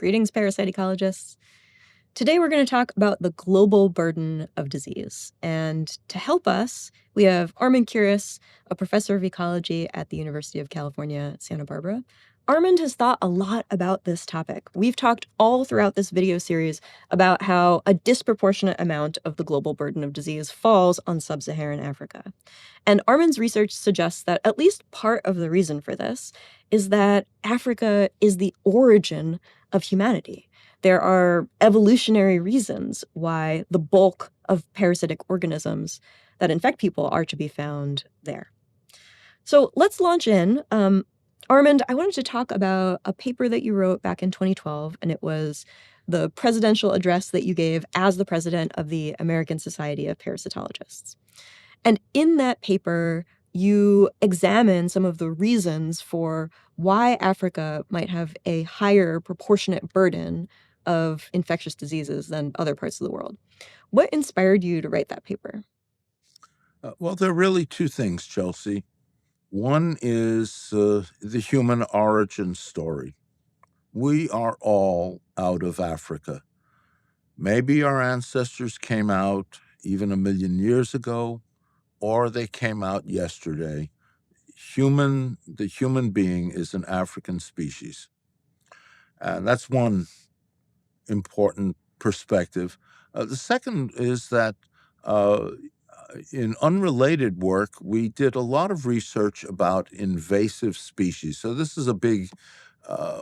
Greetings, parasite ecologists. Today we're going to talk about the global burden of disease. And to help us, we have Armand Kuris, a professor of ecology at the University of California, Santa Barbara. Armand has thought a lot about this topic. We've talked all throughout this video series about how a disproportionate amount of the global burden of disease falls on sub-Saharan Africa. And Armand's research suggests that at least part of the reason for this is that Africa is the origin of humanity. There are evolutionary reasons why the bulk of parasitic organisms that infect people are to be found there. So let's launch in. Armand, I wanted to talk about a paper that you wrote back in 2012, and it was the presidential address that you gave as the president of the American Society of Parasitologists. And in that paper, you examine some of the reasons for why Africa might have a higher proportionate burden of infectious diseases than other parts of the world. What inspired you to write that paper? Well, there are really two things, Chelsea. One is the human origin story. We are all out of Africa. Maybe our ancestors came out even 1,000,000 years ago, or they came out yesterday. The human being is an African species. And that's one important perspective. The second is that in unrelated work, we did a lot of research about invasive species. So this is a big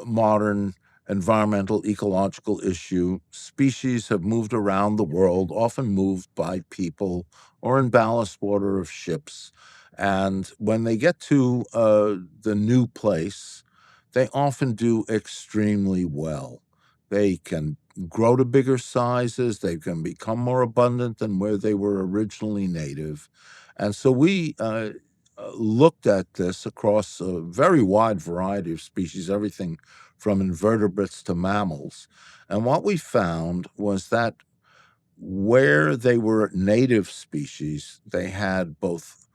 modern environmental ecological issue. Species have moved around the world, often moved by people or in ballast water of ships. And when they get to the new place, they often do extremely well. They can grow to bigger sizes. They can become more abundant than where they were originally native. And so we looked at this across a very wide variety of species, everything from invertebrates to mammals. And what we found was that where they were native species, they had both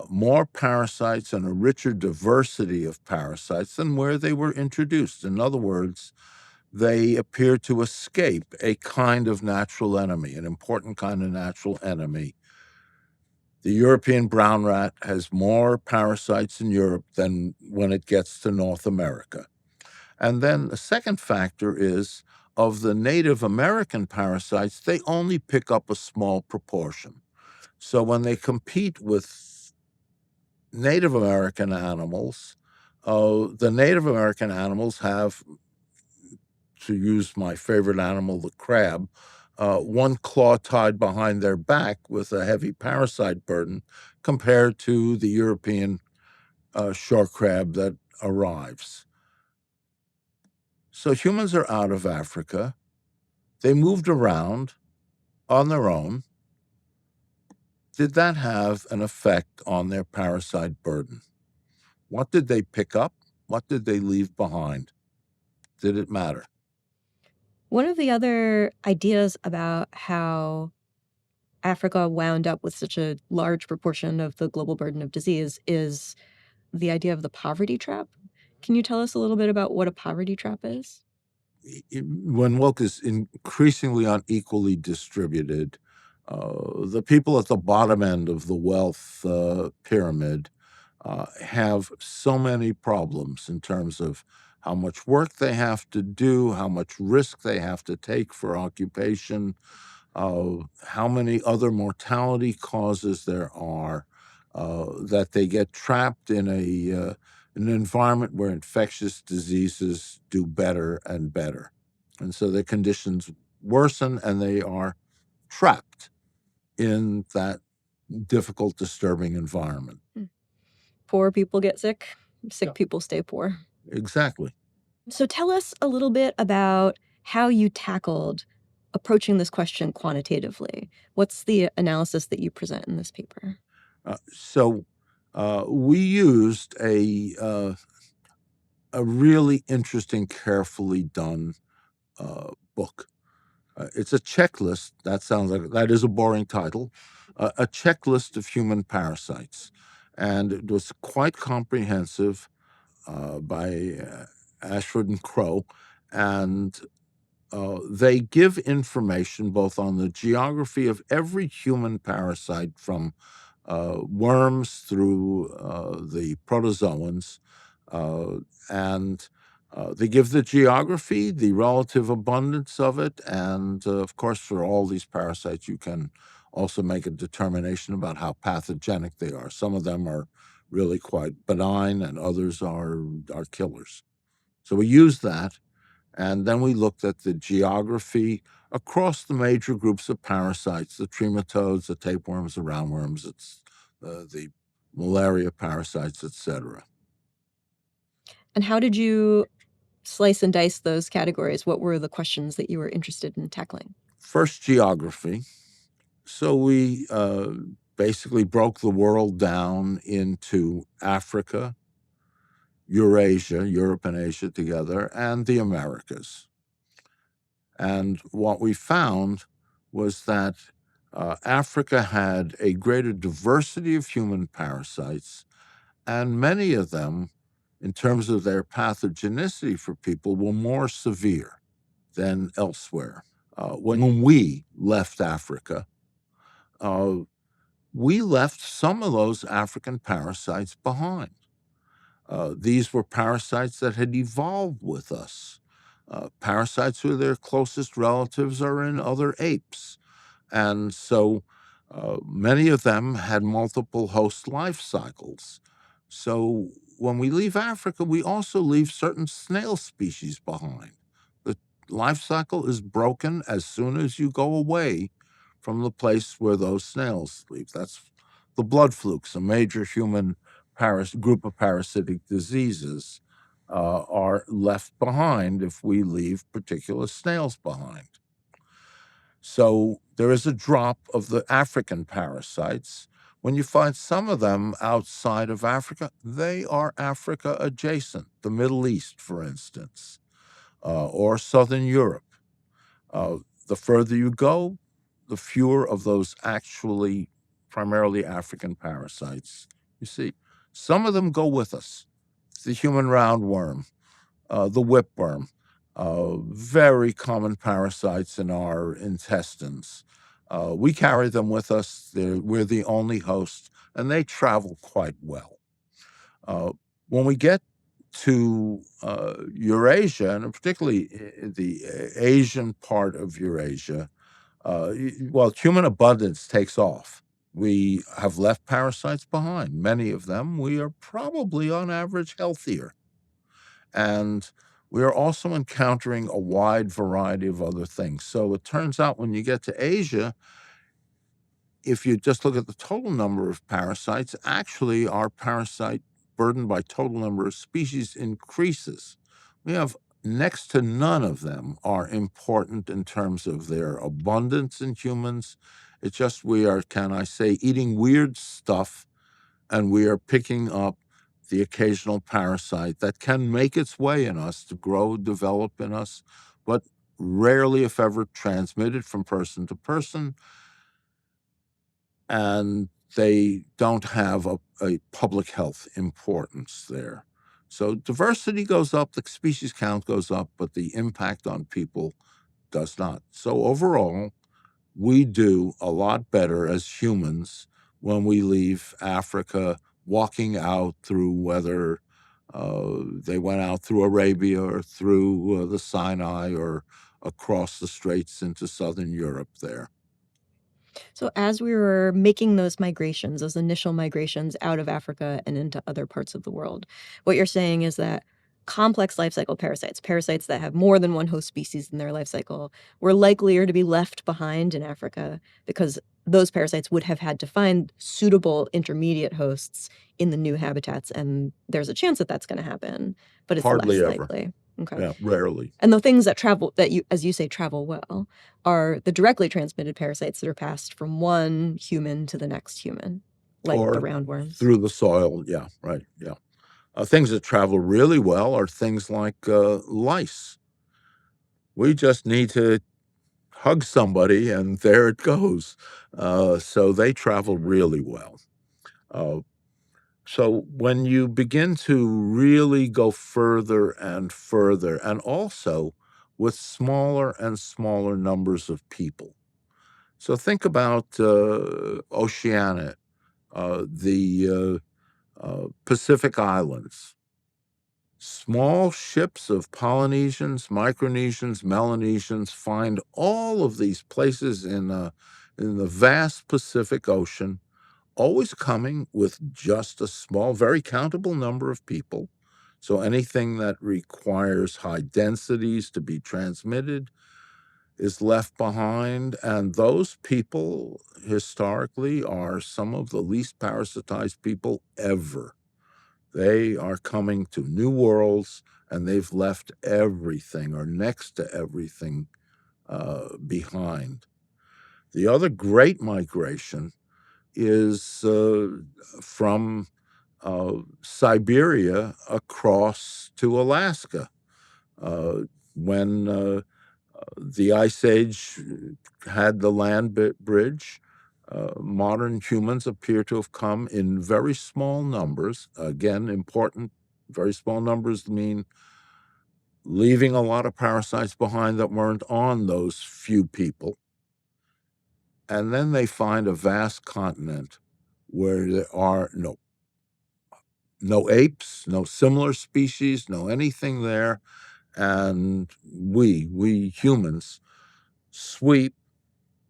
more parasites and a richer diversity of parasites than where they were introduced. In other words, they appear to escape a kind of natural enemy, an important kind of natural enemy. The European brown rat has more parasites in Europe than when it gets to North America. And then the second factor is of the Native American parasites, they only pick up a small proportion. So when they compete with Native American animals, the Native American animals have, to use my favorite animal, the crab, one claw tied behind their back with a heavy parasite burden compared to the European shore crab that arrives. So humans are out of Africa. They moved around on their own. Did that have an effect on their parasite burden? What did they pick up? What did they leave behind? Did it matter? One of the other ideas about how Africa wound up with such a large proportion of the global burden of disease is the idea of the poverty trap. Can you tell us a little bit about what a poverty trap is? When wealth is increasingly unequally distributed, the people at the bottom end of the wealth pyramid have so many problems in terms of how much work they have to do, how much risk they have to take for occupation, how many other mortality causes there are, that they get trapped in an environment where infectious diseases do better and better. And so their conditions worsen and they are trapped in that difficult, disturbing environment. Poor people get sick, sick Yeah. people stay poor. Exactly. So tell us a little bit about how you tackled approaching this question quantitatively. What's the analysis that you present in this paper? So we used a really interesting, carefully done book. It's a checklist. That is a boring title. A checklist of human parasites, and it was quite comprehensive by Ashford and Crow, and they give information both on the geography of every human parasite from worms through the protozoans, and they give the geography, the relative abundance of it, and of course, for all these parasites, you can also make a determination about how pathogenic they are. Some of them are really quite benign, and others are killers. So we use that, and then we looked at the geography across the major groups of parasites, the trematodes, the tapeworms, the roundworms, the malaria parasites, etc. And how did you slice and dice those categories? What were the questions that you were interested in tackling? First, geography. So we basically broke the world down into Africa, Eurasia, Europe and Asia together, and the Americas. And what we found was that Africa had a greater diversity of human parasites, and many of them, in terms of their pathogenicity for people, were more severe than elsewhere. When we left Africa, we left some of those African parasites behind. These were parasites that had evolved with us. Parasites who their closest relatives are in other apes. And so many of them had multiple host life cycles. So when we leave Africa, we also leave certain snail species behind. The life cycle is broken as soon as you go away from the place where those snails live. That's the blood flukes, a major human group of parasitic diseases, are left behind if we leave particular snails behind. So there is a drop of the African parasites. When you find some of them outside of Africa, they are Africa adjacent, the Middle East, for instance, or Southern Europe. The further you go, the fewer of those actually primarily African parasites you see. Some of them go with us. The human roundworm, the whipworm, very common parasites in our intestines. We carry them with us. We're the only host, and they travel quite well. When we get to Eurasia, and particularly the Asian part of Eurasia, well, human abundance takes off. We have left parasites behind. Many of them, we are probably on average healthier. And we are also encountering a wide variety of other things. So it turns out when you get to Asia, if you just look at the total number of parasites, actually our parasite burden by total number of species increases. We have next to none of them are important in terms of their abundance in humans. It's just we are, can I say, eating weird stuff, and we are picking up the occasional parasite that can make its way in us to grow, develop in us, but rarely, if ever, transmitted from person to person. And they don't have a public health importance there. So diversity goes up, the species count goes up, but the impact on people does not. So overall, we do a lot better as humans when we leave Africa, walking out through whether they went out through Arabia or through the Sinai or across the straits into southern Europe there. So as we were making those migrations, those initial migrations out of Africa and into other parts of the world, what you're saying is that complex life cycle parasites, parasites that have more than one host species in their life cycle, were likelier to be left behind in Africa because those parasites would have had to find suitable intermediate hosts in the new habitats, and there's a chance that that's going to happen, but it's Hardly less ever. likely. Okay. Yeah, rarely. And the things that travel, that you, as you say, travel well, are the directly transmitted parasites that are passed from one human to the next human, like the Or roundworms. through the soil. Yeah, right. Yeah. Things that travel really well are things like lice. We just need to hug somebody, and there it goes. So they travel really well. Uh, so when you begin to really go further and further, and also with smaller and smaller numbers of people. So think about Oceania, the Pacific Islands. Small ships of Polynesians, Micronesians, Melanesians find all of these places in the vast Pacific Ocean, always coming with just a small, very countable number of people. So anything that requires high densities to be transmitted is left behind, and those people historically are some of the least parasitized people ever. They are coming to new worlds, and they've left everything or next to everything behind. The other great migration is from Siberia across to Alaska. When the Ice Age had the land bridge, modern humans appear to have come in very small numbers. Again, important, very small numbers mean leaving a lot of parasites behind that weren't on those few people. And then they find a vast continent where there are no apes, no similar species, no anything there. And we humans, sweep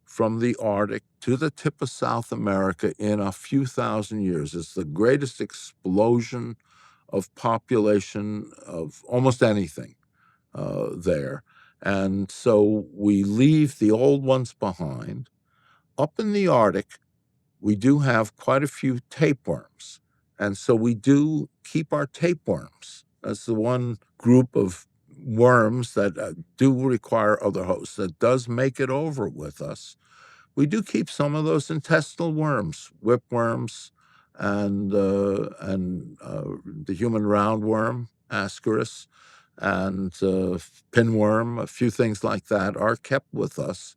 from the Arctic to the tip of South America in a few thousand years. It's the greatest explosion of population of almost anything there. And so we leave the old ones behind. Up in the Arctic, we do have quite a few tapeworms. And so we do keep our tapeworms. That's the one group of worms that do require other hosts that does make it over with us. We do keep some of those intestinal worms, whipworms, and the human roundworm, Ascaris, and pinworm, a few things like that are kept with us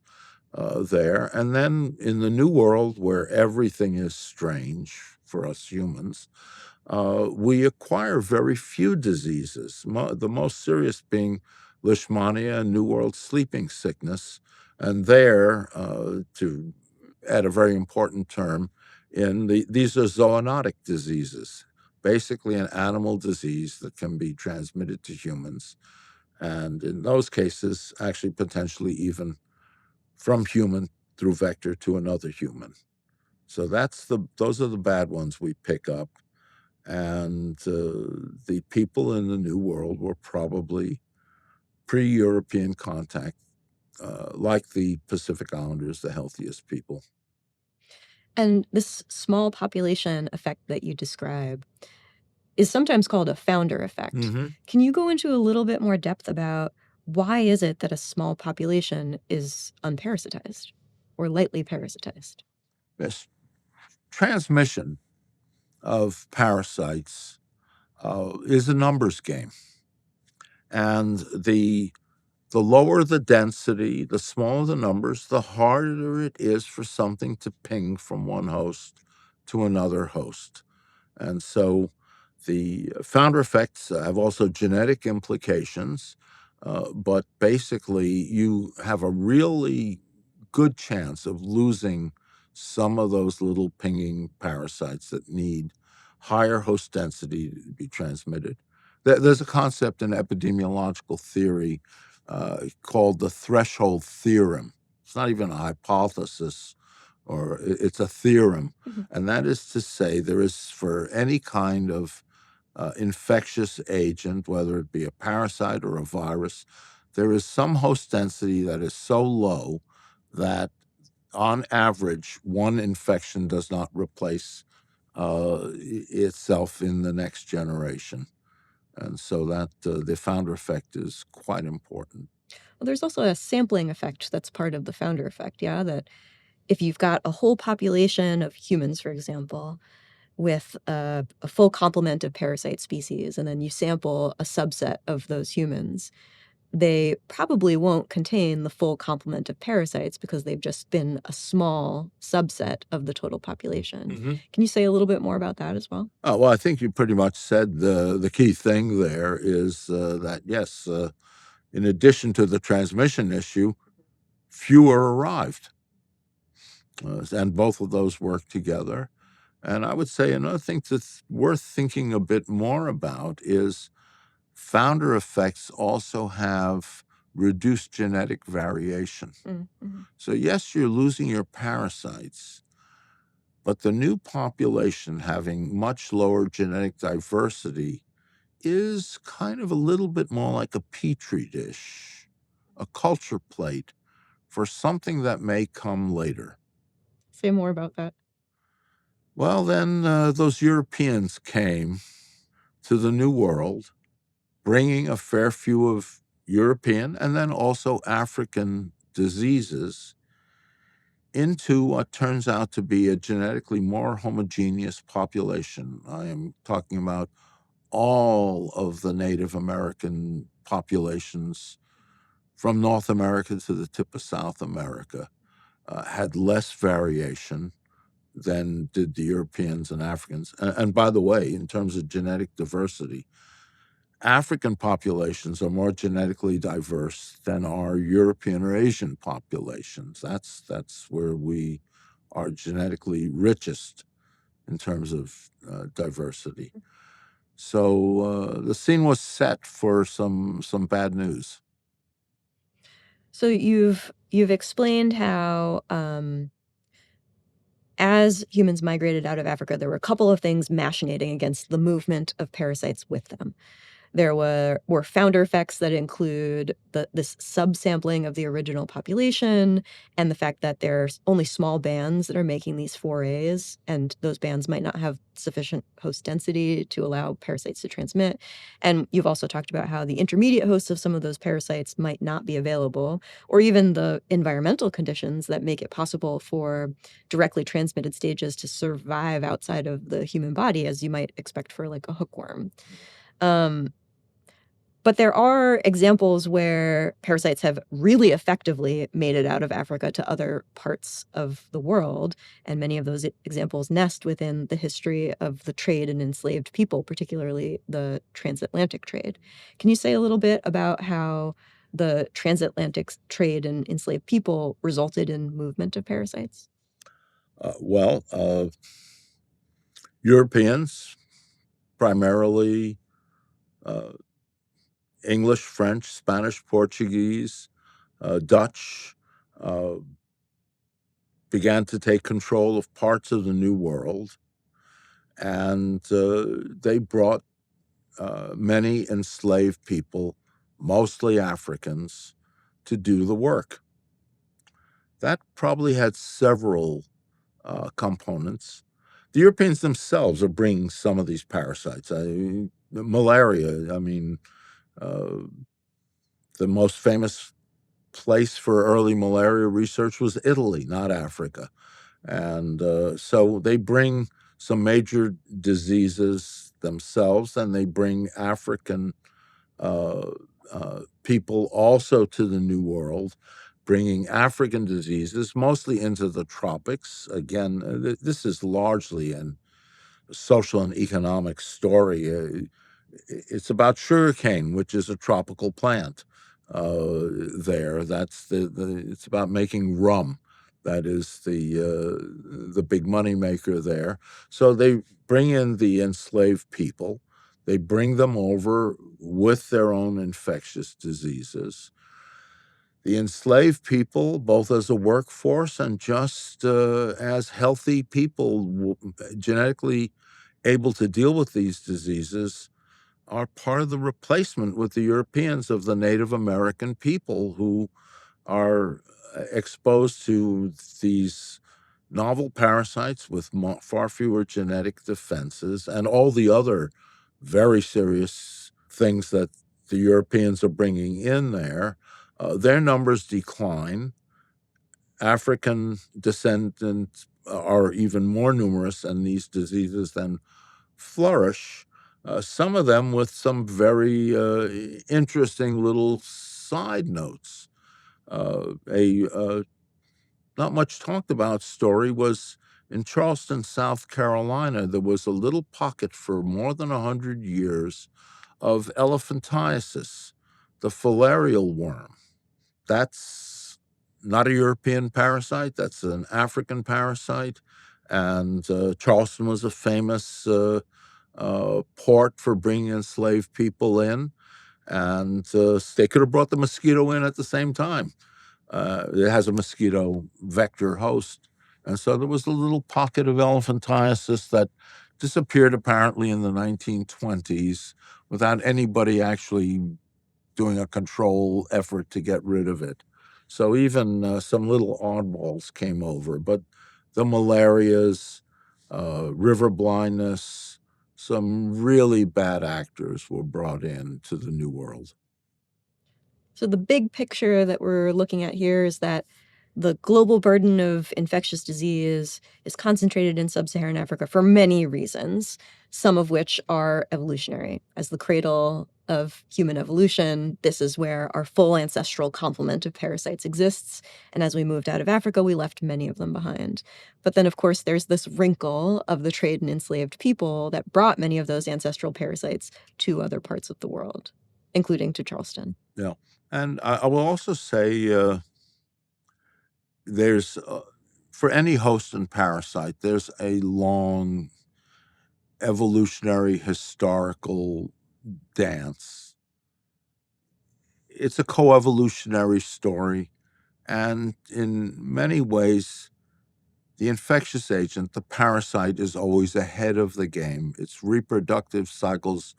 there. And then in the New World, where everything is strange for us humans, we acquire very few diseases, the most serious being Leishmania, New World sleeping sickness. And there, to add a very important term, these are zoonotic diseases, basically an animal disease that can be transmitted to humans. And in those cases, actually potentially even from human through vector to another human. So those are the bad ones we pick up. And the people in the New World were probably pre-European contact, like the Pacific Islanders, the healthiest people. And this small population effect that you describe is sometimes called a founder effect. Mm-hmm. Can you go into a little bit more depth about why is it that a small population is unparasitized or lightly parasitized? Yes. Transmission of parasites is a numbers game. And the lower the density, the smaller the numbers, the harder it is for something to ping from one host to another host. And so the founder effects have also genetic implications, but basically you have a really good chance of losing some of those little pinging parasites that need higher host density to be transmitted. There's a concept in epidemiological theory called the threshold theorem. It's not even a hypothesis, or it's a theorem. Mm-hmm. And that is to say, there is, for any kind of infectious agent, whether it be a parasite or a virus, there is some host density that is so low that on average, one infection does not replace itself in the next generation. And so that the founder effect is quite important. Well, there's also a sampling effect that's part of the founder effect, yeah? That if you've got a whole population of humans, for example, with a full complement of parasite species, and then you sample a subset of those humans, they probably won't contain the full complement of parasites because they've just been a small subset of the total population. Mm-hmm. Can you say a little bit more about that as well? Oh, well, I think you pretty much said the key thing there is that, yes, in addition to the transmission issue, fewer arrived. And both of those work together. And I would say another thing that's worth thinking a bit more about is founder effects also have reduced genetic variation. Mm-hmm. So yes, you're losing your parasites, but the new population having much lower genetic diversity is kind of a little bit more like a petri dish, a culture plate for something that may come later. Say more about that. Well, then those Europeans came to the New World, bringing a fair few of European and then also African diseases into what turns out to be a genetically more homogeneous population. I am talking about all of the Native American populations from North America to the tip of South America had less variation than did the Europeans and Africans. And by the way, in terms of genetic diversity, African populations are more genetically diverse than our European or Asian populations. That's where we are genetically richest in terms of diversity. So the scene was set for some bad news. So you've explained how as humans migrated out of Africa, there were a couple of things machinating against the movement of parasites with them. There were founder effects that include this subsampling of the original population and the fact that there's only small bands that are making these forays, and those bands might not have sufficient host density to allow parasites to transmit. And you've also talked about how the intermediate hosts of some of those parasites might not be available, or even the environmental conditions that make it possible for directly transmitted stages to survive outside of the human body, as you might expect for like a hookworm. But there are examples where parasites have really effectively made it out of Africa to other parts of the world, and many of those examples nest within the history of the trade in enslaved people, particularly the transatlantic trade. Can you say a little bit about how the transatlantic trade in enslaved people resulted in movement of parasites? Well, Europeans, primarily English, French, Spanish, Portuguese, Dutch, uh, began to take control of parts of the New World, and they brought many enslaved people, mostly Africans, to do the work. That probably had several components. The Europeans themselves are bringing some of these parasites. Malaria, I mean, the most famous place for early malaria research was Italy, not Africa. And so they bring some major diseases themselves, and they bring African people also to the New World, bringing African diseases mostly into the tropics. Again, this is largely an social and economic story. It's about sugarcane, which is a tropical plant there. That's it's about making rum. That is the big money maker there. So they bring in the enslaved people. They bring them over with their own infectious diseases. The enslaved people, both as a workforce and just as healthy people, genetically able to deal with these diseases, are part of the replacement with the Europeans of the Native American people who are exposed to these novel parasites with far fewer genetic defenses and all the other very serious things that the Europeans are bringing in there. Their numbers decline. African descendants are even more numerous, and these diseases then flourish. Some of them with some very interesting little side notes. A not much talked about story was in Charleston, South Carolina. There was a little pocket for more than 100 years of elephantiasis, the filarial worm. That's not a European parasite. That's an African parasite. And Charleston was a famous port for bringing enslaved people in. And they could have brought the mosquito in at the same time. It has a mosquito vector host. And so there was a little pocket of elephantiasis that disappeared apparently in the 1920s without anybody actually doing a control effort to get rid of it. So even some little oddballs came over, but the malarias, river blindness, some really bad actors were brought in to the New World. So the big picture that we're looking at here is that the global burden of infectious disease is concentrated in sub-Saharan Africa for many reasons, some of which are evolutionary. As the cradle of human evolution, this is where our full ancestral complement of parasites exists. And as we moved out of Africa, we left many of them behind. But then, of course, there's this wrinkle of the trade in enslaved people that brought many of those ancestral parasites to other parts of the world, including to Charleston. Yeah. And I will also say there's, for any host and parasite, there's a long evolutionary historical dance. It's a coevolutionary story. And in many ways, the infectious agent, the parasite, is always ahead of the game. Its reproductive cycles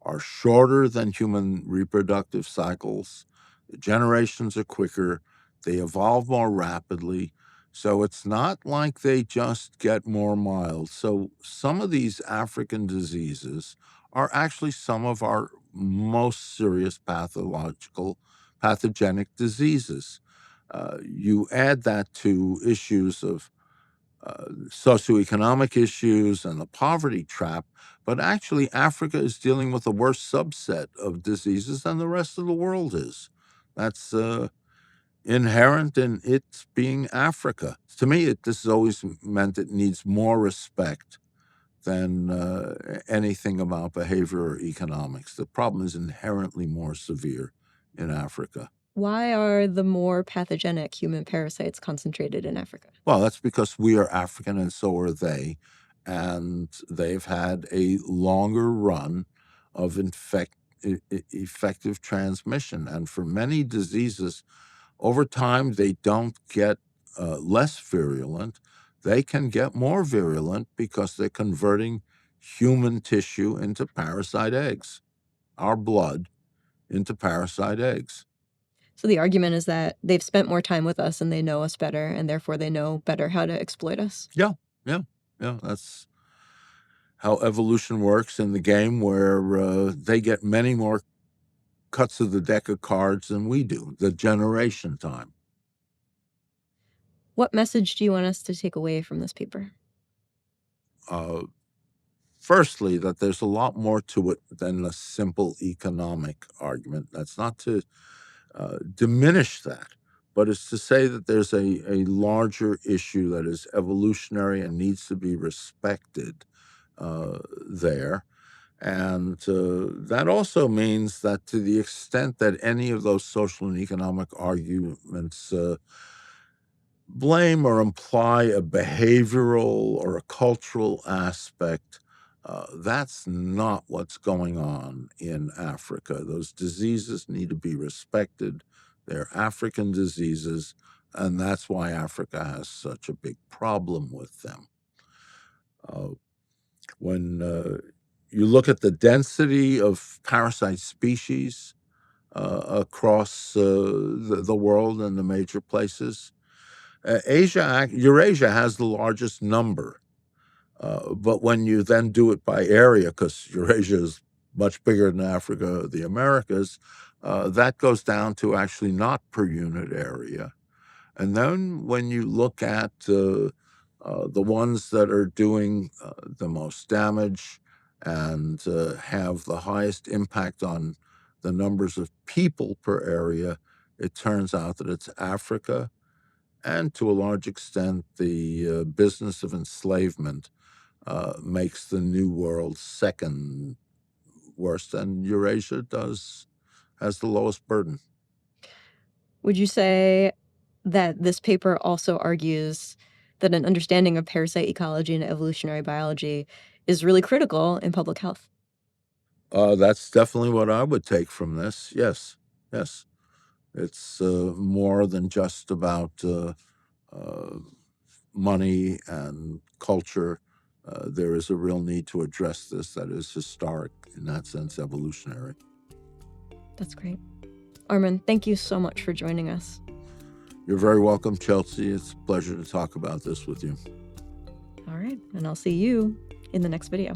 are shorter than human reproductive cycles. The generations are quicker. They evolve more rapidly. So it's not like they just get more mild. So some of these African diseases are actually some of our most serious pathogenic diseases. You add that to issues of socioeconomic issues and the poverty trap, but actually Africa is dealing with a worse subset of diseases than the rest of the world is. That's inherent in it being Africa. To me, this has always meant it needs more respect than anything about behavior or economics. The problem is inherently more severe in Africa. Why are the more pathogenic human parasites concentrated in Africa? Well, that's because we are African and so are they. And they've had a longer run of effective transmission. And for many diseases, over time, they don't get less virulent. They can get more virulent because they're converting human tissue into parasite eggs, our blood into parasite eggs. So the argument is that they've spent more time with us and they know us better, and therefore they know better how to exploit us. Yeah. That's how evolution works in the game, where they get many more cuts of the deck of cards than we do, the generation time. What message do you want us to take away from this paper? Firstly, that there's a lot more to it than a simple economic argument. That's not to diminish that, but it's to say that there's a larger issue that is evolutionary and needs to be respected there. And that also means that to the extent that any of those social and economic arguments blame or imply a behavioral or a cultural aspect, that's not what's going on in Africa. Those diseases need to be respected. They're African diseases, and that's why Africa has such a big problem with them. When you look at the density of parasite species across the world and the major places, Eurasia has the largest number. But when you then do it by area, because Eurasia is much bigger than Africa, the Americas, that goes down to actually not per unit area. And then when you look at the ones that are doing the most damage and have the highest impact on the numbers of people per area, it turns out that it's Africa and to a large extent the business of enslavement makes the New World second worst, and Eurasia does has the lowest burden. Would you say that this paper also argues that an understanding of parasite ecology and evolutionary biology is really critical in public health? That's definitely what I would take from this. Yes, yes. It's more than just about uh, money and culture. There is a real need to address this that is historic, in that sense, evolutionary. That's great. Armand, thank you so much for joining us. You're very welcome, Chelsea. It's a pleasure to talk about this with you. All right, and I'll see you in the next video.